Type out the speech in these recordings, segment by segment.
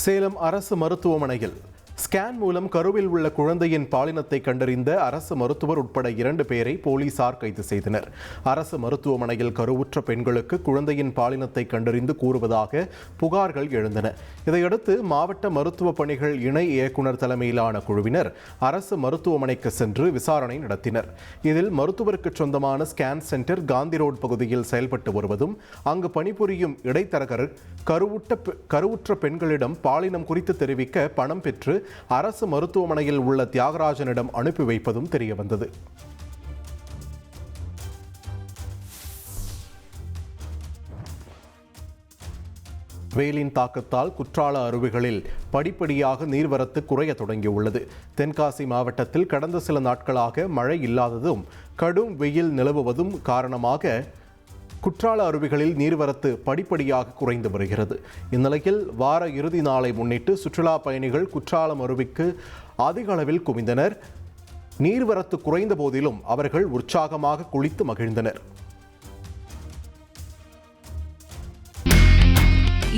சேலம் அரசு மருத்துவமனையில் ஸ்கேன் மூலம் கருவில் உள்ள குழந்தையின் பாலினத்தை கண்டறிந்த அரசு மருத்துவர் உட்பட 2 பேரை போலீசார் கைது செய்தனர். அரசு மருத்துவமனையில் கருவுற்ற பெண்களுக்கு குழந்தையின் பாலினத்தை கண்டறிந்து கூறுவதாக புகார்கள் எழுந்தன. இதையடுத்து மாவட்ட மருத்துவ பணிகள் இணை இயக்குநர் தலைமையிலான குழுவினர் அரசு மருத்துவமனைக்கு சென்று விசாரணை நடத்தினர். இதில் மருத்துவருக்கு சொந்தமான ஸ்கேன் சென்டர் காந்தி ரோட் பகுதியில் செயல்பட்டு வருவதும், அங்கு பணிபுரியும் இடைத்தரகர் கருவுற்ற பெண்களிடம் பாலினம் குறித்து தெரிவிக்க பணம் பெற்று அரசு மருத்துவமனையில் உள்ள தியாகராஜனிடம் அனுப்பி வைப்பதும் தெரியவந்தது. வெயிலின் தாக்கத்தால் குற்றால அருவிகளில் படிப்படியாக நீர்வரத்து குறைய தொடங்கியுள்ளது. தென்காசி மாவட்டத்தில் கடந்த சில நாட்களாக மழை இல்லாததும் கடும் வெயில் நிலவுவதும் காரணமாக குற்றால அருவிகளில் நீர்வரத்து படிப்படியாக குறைந்து வருகிறது. இந்நிலையில் வார இறுதி நாளை முன்னிட்டு சுற்றுலா பயணிகள் குற்றாலம் அருவிக்கு அதிக அளவில் குவிந்தனர். நீர்வரத்து குறைந்த போதிலும் அவர்கள் உற்சாகமாக குளித்து மகிழ்ந்தனர்.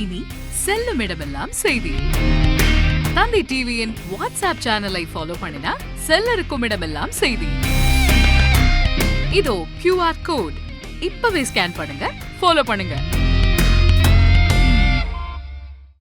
இனி செல்லும் இடமெல்லாம் செய்தி. தந்தி டிவியின் வாட்ஸ்அப் சேனலை ஃபாலோ பண்ணினா செல்ல இருக்கும் இடமெல்லாம் செய்தி. இதோ QR கோட் இப்பவே ஸ்கேன் பண்ணுங்க, ஃபாலோ பண்ணுங்க.